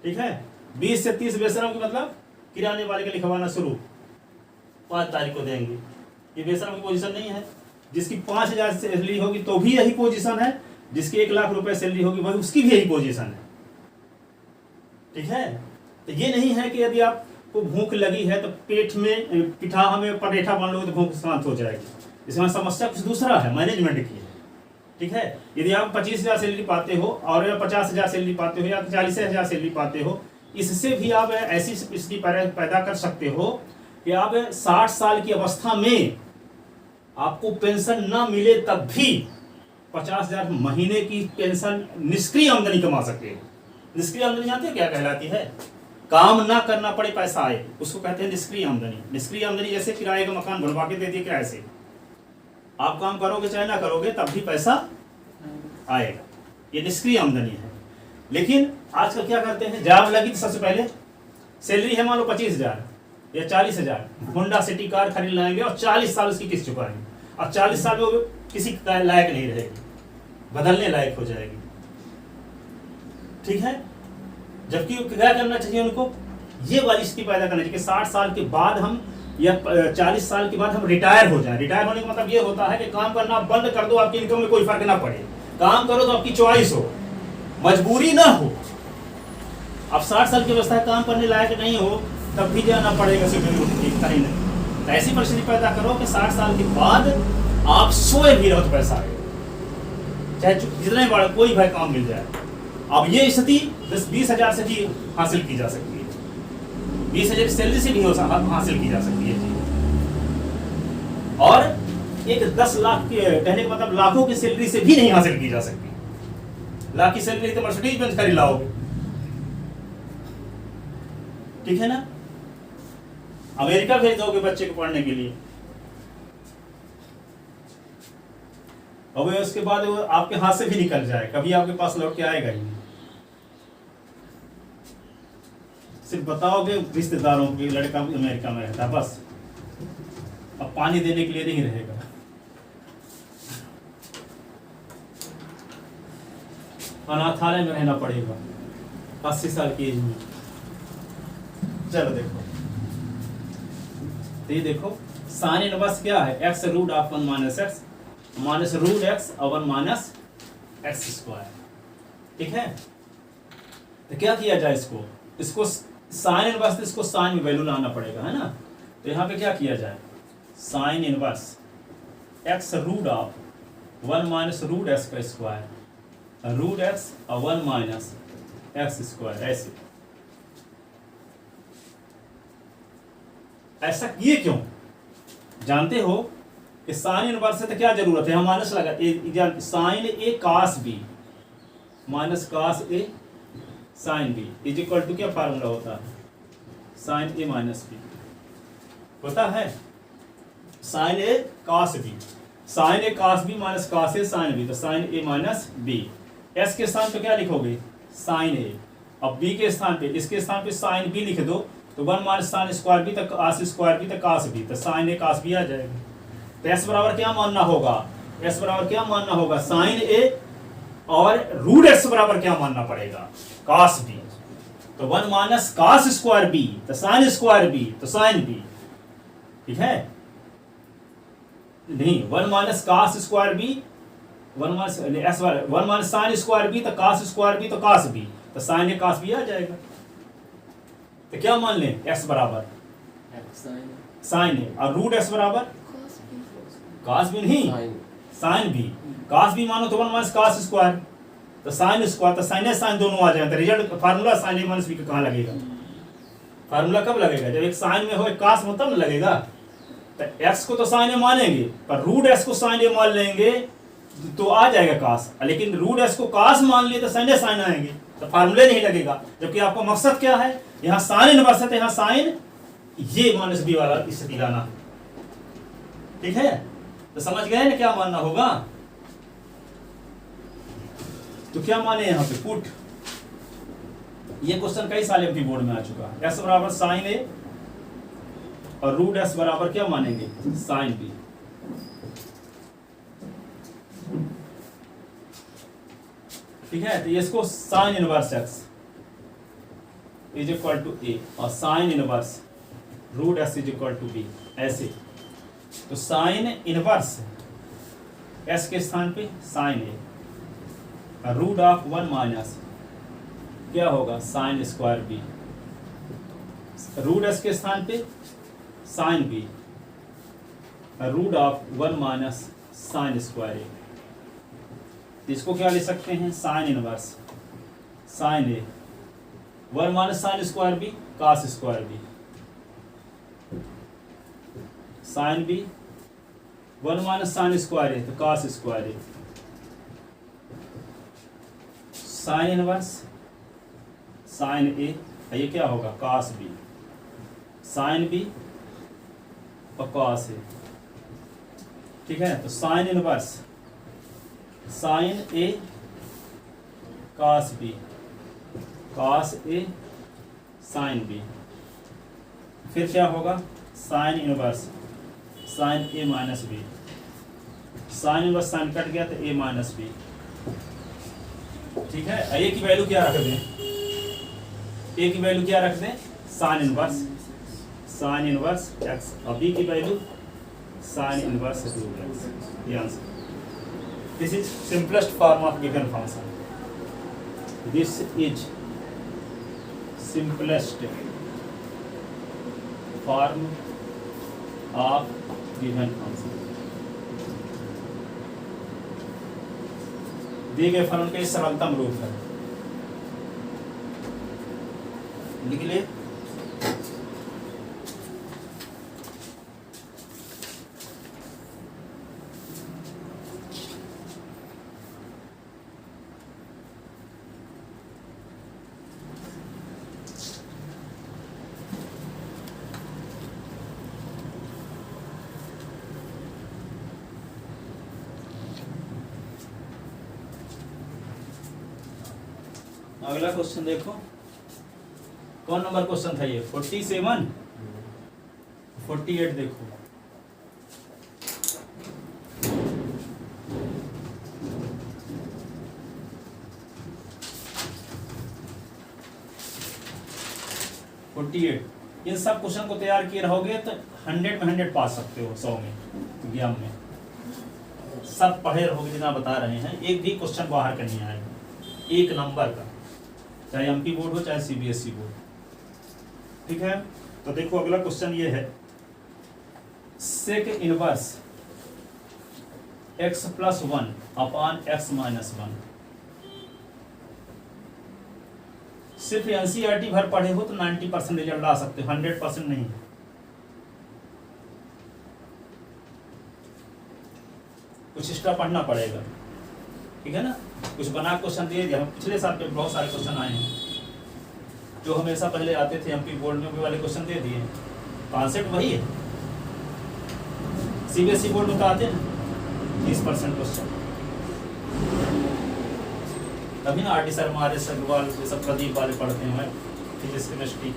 ठीक है। 20 से 30 बेशरम की मतलब किराने वाले का लिखवाना शुरू, 5 तारीख को देंगे, ये बेशरम की पोजीशन नहीं है। जिसकी 5,000 सैलरी होगी तो भी यही पोजीशन है, जिसकी 1 लाख रुपए सैलरी होगी वही उसकी भी यही पोजीशन है, ठीक है। तो ये नहीं है कि यदि आपको भूख लगी है तो पेट में पिठा में परेठा बांध लोगे तो भूख शांत हो जाएगी। इसमें समस्या कुछ दूसरा है, मैनेजमेंट की है, ठीक है। यदि आप 25,000 सैलरी पाते हो और 50,000 सैलरी पाते हो या 40,000 सैलरी पाते हो, इससे भी आप ऐसी स्थिति पैदा कर सकते हो कि आप 60 साल की अवस्था में आपको पेंशन ना मिले तब भी 50,000 महीने की पेंशन निष्क्रिय आमदनी कमा सकते हो। निष्क्रिय आमदनी जानते हैं क्या कहलाती है? काम ना करना पड़े पैसा आए, उसको कहते हैं निष्क्रिय आमदनी। निष्क्रिय आमदनी जैसे किराए का मकान बनवा के दे दिए किराए से, आप काम करोगे चाहे ना करोगे तब भी पैसा आएगा, ये निष्क्रिय आमदनी है। लेकिन आजकल क्या करते हैं, जॉब लगी तो सबसे पहले सैलरी है मान लो 25,000 या 40,000, होंडा सिटी कार खरीद लाएंगे और 40 साल उसकी किस्त चुकाएंगे, और 40 साल में वो किसी लायक नहीं रहेगी, बदलने लायक हो जाएगी, ठीक है। जबकि क्या करना चाहिए उनको, ये वाली स्थिति पैदा करना चाहिए कि 60 साल के बाद हम या 40 साल के बाद हम रिटायर हो जाए। रिटायर होने का मतलब ये होता है कि काम करना बंद कर दो, आपकी इनकम में कोई फर्क ना पड़े, काम करो तो आपकी चॉइस हो, मजबूरी ना हो। अब 60 साल की अवस्था काम करने लायक नहीं हो तब भी जाना पड़ेगा कहीं नहीं। ऐसी परिस्थिति पैदा करो कि 60 साल के बाद आप सोए भी रहो तो पैसा आएगा, चाहे जितने बड़ा कोई भाई काम मिल जाए। अब ये स्थिति 20,000 से भी हासिल की जा सकती है, 20,000 सैलरी से भी हासिल की जा सकती है जी। और एक 10 लाख के कहने का मतलब लाखों की सैलरी से भी नहीं हासिल की जा सकती। लाख की सैलरी तो मर्सिडीज बेंज खरीद लाओगे, ठीक है ना, अमेरिका भेज दोगे बच्चे को पढ़ने के लिए, और वो उसके बाद वो आपके हाथ से भी निकल जाए, कभी आपके पास लौट के आएगा ही नहीं। सिर्फ बताओगे रिश्तेदारों के लड़का अमेरिका में रहता, बस अब पानी देने के लिए नहीं रहेगा। अनाथालय में रहना पड़ेगा 80 साल की एज में। चलो देखो, तो ये देखो साइन इनवर्स क्या है, x root of 1 minus x minus root x और 1 माइनस एक्स स्क्वायर, ठीक है। तो क्या किया जाए, इसको साइन इनवर्स, इसको साइन में वैल्यू लाना पड़ेगा, है ना। तो यहाँ पे क्या किया जाए, sine inverse x root of 1 minus root x का स्क्वायर रूट एक्स और 1 माइनस एक्स स्क्वायर, ऐसा किए क्यों जानते हो कि साइन इनवर्स से तो क्या जरूरत है, हम माइनस लगा sine A cos B minus cos A sine B is equal to क्या फार्मूला होता है, साइन ए माइनस बी होता है, साइन ए कास बी, साइन ए कास बी माइनस कास ए साइन बी, तो साइन ए माइनस बी। एस के स्थान पे क्या लिखोगे, साइन ए, अब बी के स्थान पे, इसके स्थान पे साइन बी लिख दो, तो 1 माइनस साइन स्क्वायर बी तक कास स्क्वायर बी तक कास बी, तो साइन ए कास बी आ जाएगा। तो एस बराबर क्या मानना होगा, एस बराबर क्या मानना होगा, साइन ए, और रूट एक्स बराबर क्या मानना पड़ेगा, कास बी। तो 1 माइनस कास स्क्वायर बी तो साइन स्क्वायर बी तो साइन बी, ठीक है, नहीं 1 minus cos square B 1 minus sine square B तो कास स्क्वायर बी तो कास बी, तो साइन ए कास बी आ जाएगा। तो क्या मान लें, एक्स बराबर साइन ए और रूट एक्स बराबर कास बी, नहीं साइन बी, कास बी मानो तो 1 माइनस कास स्क्वायर तो साइन स्क्वायर, तो साइन ए साइन दोनों आ जाए, तो रिजल्ट फार्मूला साइन ए माइनस बी का कहाँ लगेगा, फार्मूला कब लगेगा, जब एक साइन में हो एक कास में तब न लगेगा। तो एक्स को तो साइन ए मानेंगे, पर रूट एक्स को साइन ए मान लेंगे तो आ जाएगा कास, लेकिन रूट एक्स को कास मान लिए तो साइन ए साइन आएंगे, तो फार्मूले नहीं लगेगा। जबकि आपका मकसद क्या है, यहाँ साइन इनवर्स है तो यहाँ साइन ये माइनस बी वाला स्थिति लाना, ठीक है। तो समझ गए ना क्या मानना होगा, तो क्या माने यहाँ पे पुट, ये क्वेश्चन कई साल एमपी बोर्ड में आ चुका है। एक्स बराबर साइन ए और रूट एक्स बराबर क्या मानेंगे, साइन बी, ठीक है। तो इसको sine inverse x is equal to a और sine inverse root x is equal to b, ऐसे। तो साइन इनवर्स एस के स्थान पे साइन ए और रूट ऑफ 1 माइनस क्या होगा, sine square b, root s के स्थान पे साइन बी और root of 1 minus sine square a. इसको क्या ले सकते हैं, sine inverse sine a 1 minus sine square b cos square b, sine b 1 minus sine square a तो cos square a, sine inverse sine a, ये क्या होगा, कास बी, साइन बी और कास ए, ठीक है। तो साइन इनवर्स साइन ए कास बी कास ए sine b, फिर क्या होगा, साइन इनवर्स साइन ए minus b, sine inverse sine cut गया तो ए माइनस बी, ठीक है। ए की वैल्यू क्या रख दें, ए की वैल्यू क्या रख दें, साइन इनवर्स एक्स और बी की value sine inverse root x, ये answer. This is simplest form of given function, this is simplest form of given function. दिए गए फलन का सरलतम रूप है। लिख लिए। अगला क्वेश्चन देखो, कौन नंबर क्वेश्चन था ये? 47, 48 देखो। इन सब क्वेश्चन को तैयार किए रहोगे तो 100 में 100 पा सकते हो, 100 में ज्ञान में सब पढ़े रहोगे जितना बता रहे हैं। एक भी क्वेश्चन बाहर का नहीं आएगा, एक नंबर का, चाहे एमपी बोर्ड हो चाहे सीबीएसई बोर्ड। ठीक है, तो देखो अगला क्वेश्चन ये है, sec inverse x plus 1 upon x minus 1। सिर्फ एनसीईआरटी भर पढ़े हो तो 90% रिजल्ट ला सकते हो, 100% नहीं। कुछ एक्स्ट्रा पढ़ना पड़ेगा, ठीक है ना। कुछ बना क्वेश्चन दे दिया, पिछले साल के बहुत सारे क्वेश्चन आए हैं जो हमेशा पहले आते थे एमपी बोर्ड में, वो वाले क्वेश्चन दे दिए। कॉन्सेप्ट वही है, सीबीएसई बोर्ड में तो आते हैं 30% क्वेश्चन। तभी ना R D Sharma, R S Agarwal, ये सब प्रदीप वाले पढ़ते हैं, फिजिक्स केमिस्ट्री,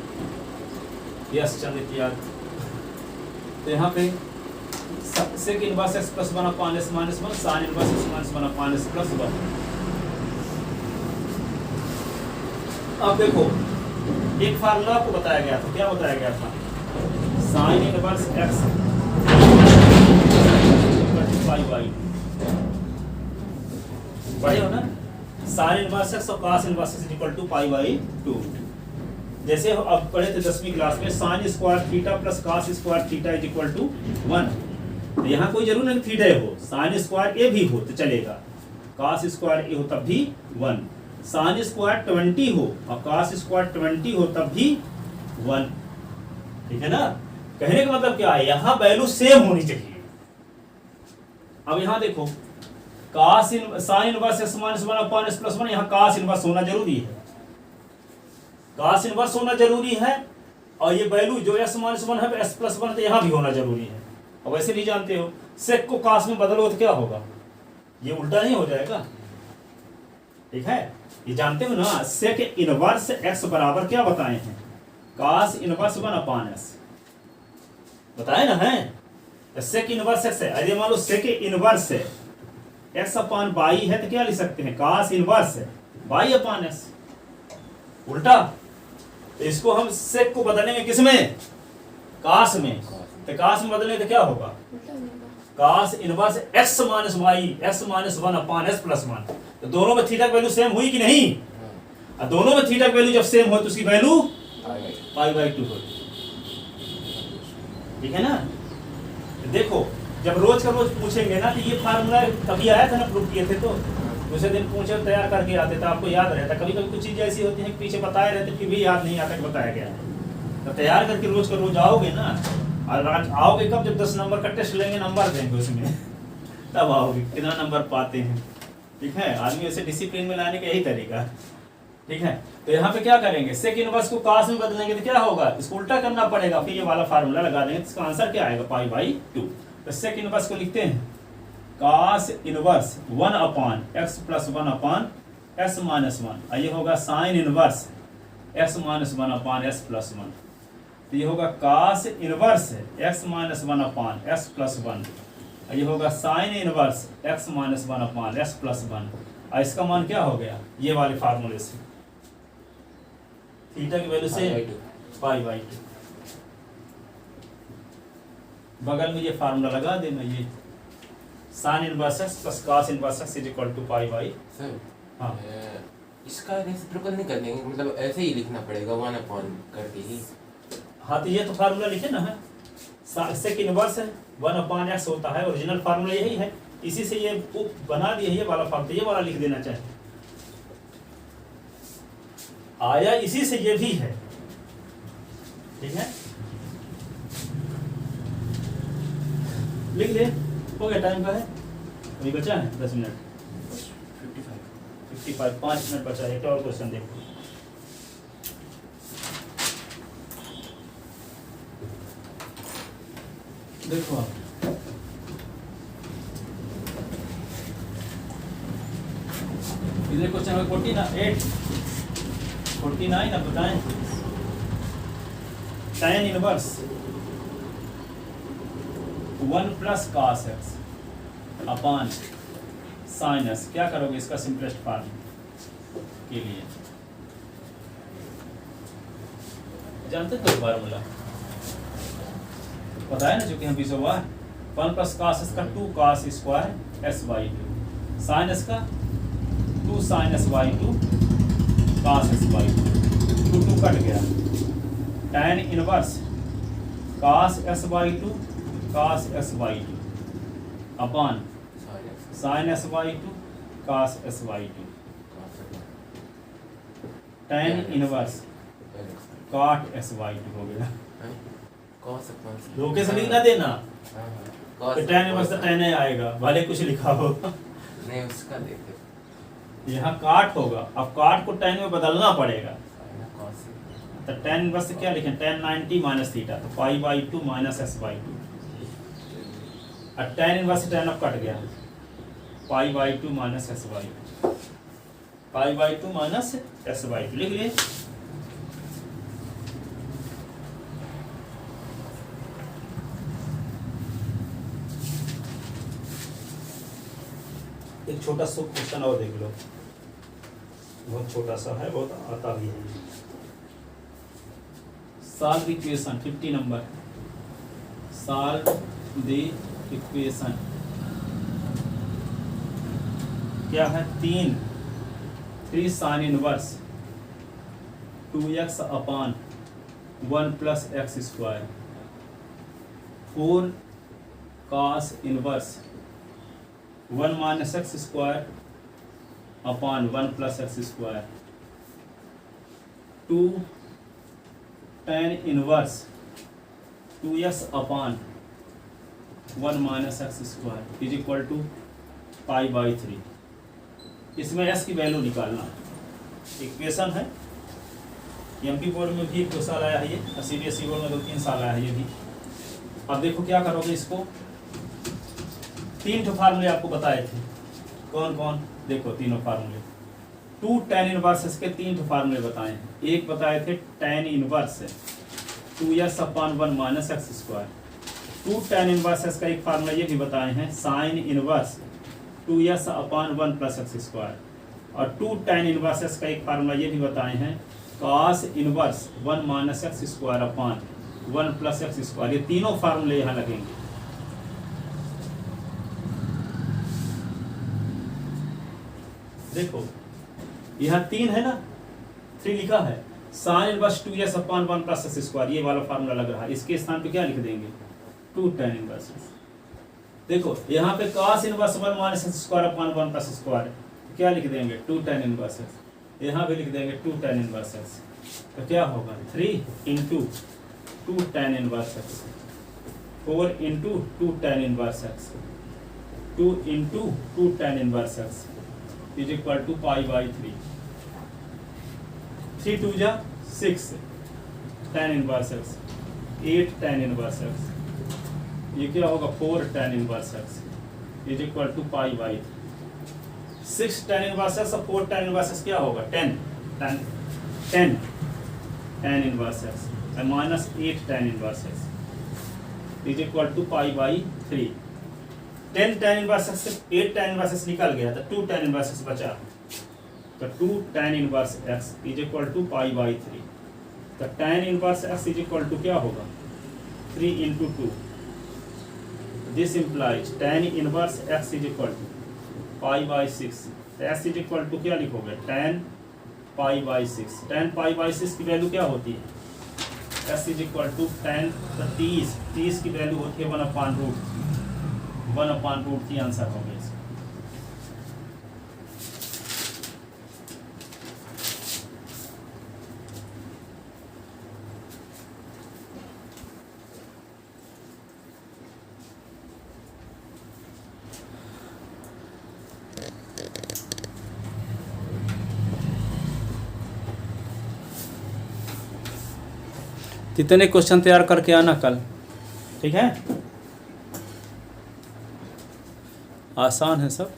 यस चंद्र इत्यादि। तो यहाँ पे sec inverse x plus 1 upon s minus 1, sine inverse x minus 1 upon s plus 1। अब देखो एक फार्मूला आपको बताया गया था, क्या बताया गया था? Sine inverse x pi by, पढ़े हो ना? साइन इनवर्स x और cos inverse x equal to pi by 2। जैसे अब पढ़े थे 10वीं क्लास में, sine square theta plus cos square theta is equal to 1। तो यहाँ कोई जरूर नहीं थीटा हो, साइन स्क्वायर ए भी हो तो चलेगा, cos स्क्वायर ए हो तब भी 1, साइन स्क्वायर 20 हो और cos स्क्वायर 20 हो तब भी 1। ठीक है ना। कहने का मतलब क्या है, यहाँ वैल्यू सेम होनी चाहिए। अब यहाँ देखो sign inverse x minus 1 upon s plus 1, यहाँ cos इनवर्स होना जरूरी है, cos इनवर्स होना जरूरी है। और ये वैल्यू जो s माइनस 1 है s प्लस 1 तो यहाँ भी होना जरूरी है। अब वैसे नहीं जानते हो, सेक को cos में बदलो तो क्या होगा, ये उल्टा नहीं हो जाएगा। ठीक है, ये जानते हो ना, सेक इनवर्स x बराबर क्या बताए हैं? cos इनवर्स 1 अपॉन s बताए ना है। तो सेक इनवर्स x है, अरे मान लो सेक इनवर्स है x अपॉन बाई है तो क्या लिख सकते हैं? cos इनवर्स है बाई अपॉन s, उल्टा। तो इसको हम सेक को बदलेंगे किसमें? cos में। तो cos में बदलेंगे तो क्या होगा? cos inverse x minus y, x minus 1 upon s plus 1। तो दोनों में थीटा की वैल्यू सेम हुई कि नहीं? और दोनों में थीटा की वैल्यू जब सेम हो तो उसकी वैल्यू पाई बाई 2 होगी। ठीक है ना। तो देखो जब रोज का रोज पूछेंगे ना, तो ये फार्मूला कभी आया था ना, प्रूव किए थे, तो दूसरे दिन पूछे तैयार करके आते थे, आपको याद रहता। कभी कभी कुछ चीज़ ऐसी होती है पीछे बताए रहते फिर भी याद नहीं आता कि बताया गया है। तो तैयार करके रोज का रोज आओगे ना, और आओगे कब? जब 10 नंबर का टेस्ट लेंगे, नंबर देंगे उसमें, तब आओगे कितना नंबर पाते हैं। ठीक है, आदमी ऐसे डिसिप्लिन में लाने का यही तरीका। ठीक है, तो यहाँ पे क्या करेंगे? सेक इनवर्स को cos में बदलेंगे तो क्या होगा? इसको उल्टा करना पड़ेगा, फिर ये वाला फार्मूला लगा देंगे, इसका आंसर क्या आएगा? पाई बाई 2। तो सेक इनवर्स को लिखते हैं cos inverse 1 upon x plus 1 upon s minus 1, और ये होगा sine inverse x minus 1 upon s plus 1। तो ये होगा cos inverse x minus 1 upon s plus 1, और ये होगा sine inverse x minus 1 upon s plus 1। और इसका मान क्या हो गया? ये वाले फार्मूले से थीटा की वैल्यू से पाई बाई 2। बगल में ये फार्मूला लगा देना, ये sine inverse x plus cos inverse x is equal to pi by. हाँ, इसका रेसिप्रोकल नहीं कर देंगे, मतलब ऐसे ही लिखना पड़ेगा 1 अपॉन करके ही। हाँ, तो ये तो फार्मूला लिखे ना है, सेक इनवर्स है 1 अपॉन x होता है, ओरिजिनल फार्मूला यही है, इसी से ये बना दिए ये वाला फार्मूला, ये वाला लिख देना चाहिए। आया इसी से ये भी है, ठीक है, लिख ले। हो गया, टाइम का है, अभी बचा है 10 मिनट, 55, 5 मिनट बचा है। एक और क्वेश्चन देखो। देखो आप, इधर क्वेश्चन नंबर 49 अब बताएं। tan inverse 1 plus cos x अपान sin s, क्या करोगे इसका सिंपलेस्ट फॉर्म के लिए? जानते तो फार्मूला पता है ना, जो कि हम 1 प्लस cos s का 2 cos square s by 2, sin s का 2 sin s by 2 cos s by 2, 2 cut गया। tan inverse cos s by 2 cos s by 2 upon sin s by 2 cos s by 2, tan inverse cot s by 2 हो गया। cos अपन से धोखे से लिख ना देना, cos तो tan इनवर्स tan ही आएगा, भले कुछ लिखा हो। नहीं उसका देखे यहाँ काट होगा, अब काट को tan में बदलना पड़ेगा। cos तो tan इनवर्स से क्या लिखें, tan 90 माइनस थीटा, तो pi by 2 minus S by 2, और tan इनवर्स से tan अब कट गया, पाई by 2 minus S by 2, pi by 2 minus S by 2 लिख लिए। एक छोटा सा क्वेश्चन और देख लो, बहुत छोटा सा है, बहुत आता भी है। Solve the equation 50 number, solve the equation क्या है, 3 sine inverse 2x upon 1 plus x square, 4 cos inverse 1 minus x square upon 1 plus x square, 2 tan inverse 2x upon 1 minus x square is equal to pi by 3। इसमें s की value निकालना, equation है। MP board में भी 2 साल आया है ये, और सीबीएसई बोर्ड में 2-3 साल आया है ये भी। अब देखो क्या करोगे, इसको 3 फार्मूले आपको बताए थे, कौन कौन, देखो तीनों फार्मूले। 2 tan इनवर्स के 3 फार्मूले बताए हैं। एक बताए थे tan इनवर्स 2s अपान 1 minus x square, 2 tan inverse का एक फार्मूला ये भी बताए हैं साइन इनवर्स 2s अपान 1 प्लस एक्स स्क्वायर, और 2 tan इनवर्स का एक फार्मूला ये भी बताए हैं cos inverse 1 minus x square upon 1 plus x square. ये तीनों फार्मूले यहाँ लगेंगे। देखो यहाँ 3 है ना, 3 लिखा है, साइन इनवर्स 2s अपान 1 प्लस एक्स स्क्वायर, ये वाला फार्मूला लग रहा है। इसके स्थान पे क्या लिख देंगे, 2 tan इनवर्स। देखो यहाँ पे cos inverse 1 minus x square upon 1 plus square, क्या लिख देंगे, 2 tan इनवर्स। यहाँ भी लिख देंगे 2 tan इनवर्स एक्स, तो क्या होगा 3 into 2 tan inverse x, 4 into 2 tan inverse x, 2 into 2 tan inverse x is equal to pi by 3। 3 2 जा 6 tan inverse x, 8 tan inverse x, ये क्या होगा 4 tan inverse x is equal to pi by 6 tan inverse x और 4 tan inverse x क्या होगा 10 tan inverse x minus 8 tan inverse x is equal to pi by 3। 10 tan inverse x से 8 tan inverse x निकल गया, तो 2 tan inverse x बचा, तो 2 tan inverse x is equal to pi by 3। तो tan inverse x is equal to क्या होगा 3 into 2, this implies tan inverse x is equal to pi by 6। S is equal to क्या लिखोगे tan pi by 6। tan pi by 6 की value क्या होती है, s is equal to tan 30 की value होती है 1 अपान रूट 3 आंसर हो गया इसका। इतने क्वेश्चन तैयार करके आना कल, ठीक है। आसान है सब।